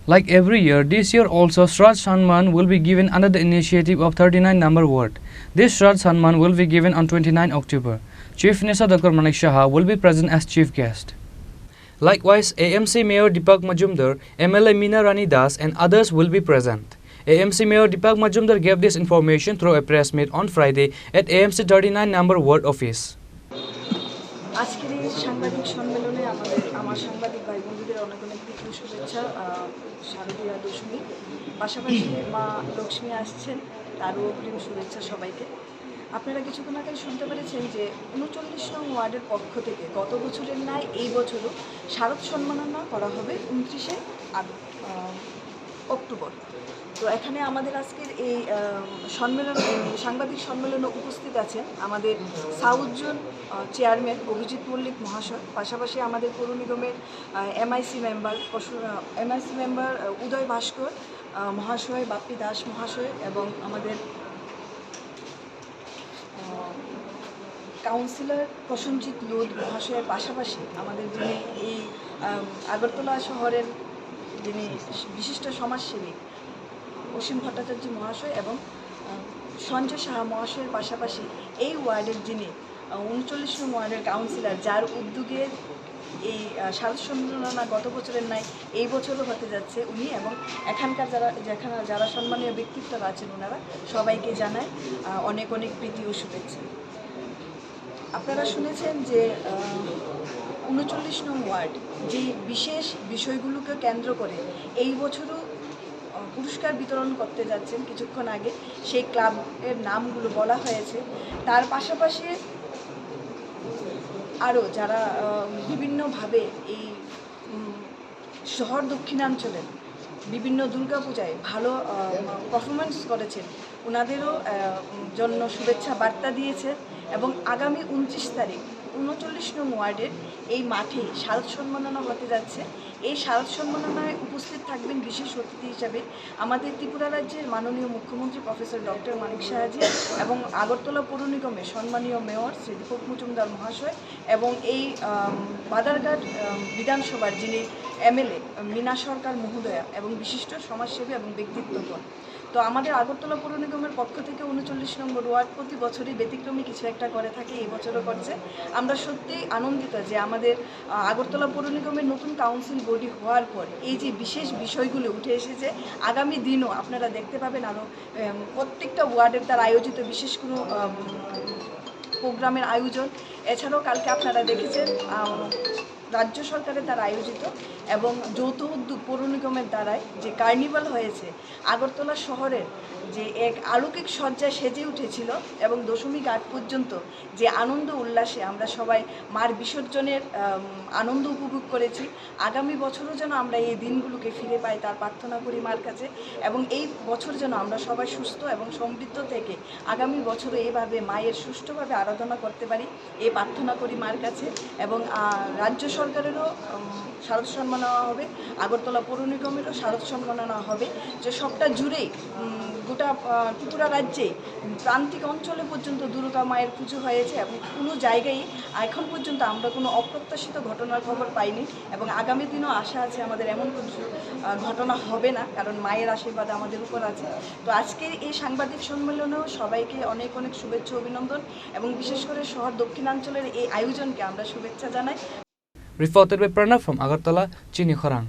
Like every year, this year also Shrad Sanman will be given under the initiative of 39 number ward. This Shrad Sanman will be given on 29 October. Chief Minister Dr. Manik Shah will be present as chief guest. Likewise, AMC Mayor Deepak Majumdar, MLA Meena Rani Das and others will be present. AMC Mayor Deepak Majumdar gave this information through a press meet on Friday at AMC 39 number ward office. আজকের এই সাংবাদিক সম্মেলনে আমার সাংবাদিক ভাই বন্ধুদের অনেক অনেক প্রীতি শুভেচ্ছা। শারদীয়া দশমী পাশাপাশি মা লক্ষ্মী আসছেন, তারও অগ্রিম শুভেচ্ছা সবাইকে। আপনারা কিছুক্ষণ আগে শুনতে পেরেছেন যে ৩৯ নং ওয়ার্ডের পক্ষ থেকে গত বছরের ন্যায় এই বছরও শারদ সম্মাননা করা হবে ২৯শে অক্টোবর। তো এখানে আমাদের আজকের এই সাংবাদিক সম্মেলনে উপস্থিত আছেন আমাদের south zone chairman Abhijit Mallick মহাশয়, পাশাপাশি আমাদের পৌর নিগমের এমআইসি মেম্বার উদয় ভাস্কর মহাশয়, বাপ্পি দাস মহাশয় এবং আমাদের কাউন্সিলর প্রসেনজিৎ লোধ মহাশয়ের পাশাপাশি আমাদের যিনি এই আগরতলা শহরের যিনি বিশিষ্ট সমাজসেবী অসীম ভট্টাচার্য মহাশয় এবং সঞ্জয় সাহা মহাশয়ের পাশাপাশি এই ওয়ার্ডের যিনি ৩৯ নং ওয়ার্ডের কাউন্সিলর, যার উদ্যোগে এই শারদ সম্মাননা গত বছরের ন্যায় এই বছরও হতে যাচ্ছে উনি, এবং এখানকার যারা সম্মানীয় ব্যক্তিত্বরা আছেন ওনারা সবাইকে জানায় অনেক অনেক প্রীতি ও শুভেচ্ছা। আপনারা শুনেছেন যে ৩৯ নং ওয়ার্ড যে বিশেষ বিষয়গুলোকে কেন্দ্র করে এই বছরও পুরস্কার বিতরণ করতে যাচ্ছেন কিছুক্ষণ আগে, সেই ক্লাবের নামগুলো বলা হয়েছে। তার পাশাপাশি আরও যারা বিভিন্নভাবে এই শহর দক্ষিণাঞ্চলের বিভিন্ন দুর্গাপূজায় ভালো পারফরমেন্স করেছেন ওনাদেরও জন্য শুভেচ্ছা বার্তা দিয়েছে। এবং আগামী ২৯ তারিখ ৩৯ নং ওয়ার্ডের এই মাঠে শারদ সম্মাননা হতে যাচ্ছে। এই শারদ সম্মাননায় উপস্থিত থাকবেন বিশেষ অতিথি হিসাবে আমাদের ত্রিপুরা রাজ্যের মাননীয় মুখ্যমন্ত্রী প্রফেসর ডক্টর মানিক শাহজি এবং আগরতলা পৌর নিগমের সম্মানীয় মেয়র শ্রী দীপক মজুমদার মহাশয় এবং এই বাদারঘাট বিধানসভার যিনি এমএলএ মীনা সরকার মহোদয়া এবং বিশিষ্ট সমাজসেবী এবং ব্যক্তিত্বগণ। তো আমাদের আগরতলা পৌর নিগমের পক্ষ থেকে ৩৯ নম্বর ওয়ার্ড প্রতি বছরই ব্যতিক্রমী কিছু একটা করে থাকে, এই বছরও করছে। আমরা সত্যিই আনন্দিত যে আমাদের আগরতলা পৌর নিগমের নতুন কাউন্সিল বডি হওয়ার পর এই যে বিশেষ বিষয়গুলো উঠে এসেছে, আগামী দিনও আপনারা দেখতে পাবেন আরও প্রত্যেকটা ওয়ার্ডের তার আয়োজিত বিশেষ কোনো প্রোগ্রামের আয়োজন। এছাড়াও কালকে আপনারা দেখেছেন রাজ্য সরকারের দ্বারা আয়োজিত এবং যৌথ উদ্যোগ পৌর নিগমের দ্বারায় যে কার্নিভাল হয়েছে, আগরতলা শহরের যে এক আলৌকিক সজ্জায় সেজে উঠেছিল এবং দশমী ঘাট পর্যন্ত যে আনন্দ উল্লাসে আমরা সবাই মার বিসর্জনের আনন্দ উপভোগ করেছি। আগামী বছরও যেন আমরা এই দিনগুলোকে ফিরে পাই তার প্রার্থনা করি মার কাছে, এবং এই বছর যেন আমরা সবাই সুস্থ এবং সমৃদ্ধ থেকে আগামী বছরও এভাবে মায়ের সুষ্ঠুভাবে আরাধনা করতে পারি এই প্রার্থনা করি মার কাছে। এবং রাজ্য সরকারেরও শারদ সম্মাননা হবে, আগরতলা পৌর নিগমেরও শারদ সম্মাননা হবে, যে সবটা জুড়েই গোটা ত্রিপুরা রাজ্যে প্রান্তিক অঞ্চলে পর্যন্ত দুর্গা মায়ের পুজো হয়েছে এবং কোনো জায়গায় এখন পর্যন্ত আমরা কোনো অপ্রত্যাশিত ঘটনার খবর পাইনি এবং আগামী দিনও আশা আছে আমাদের এমন কিছু ঘটনা হবে না, কারণ মায়ের আশীর্বাদ আমাদের উপর আছে। তো আজকের এই সাংবাদিক সম্মেলনেও সবাইকে অনেক অনেক শুভেচ্ছা অভিনন্দন এবং বিশেষ করে শহর দক্ষিণাঞ্চলের এই আয়োজনকে আমরা শুভেচ্ছা জানাই। Reported by Pranav from Agartala, Chini, Khorang.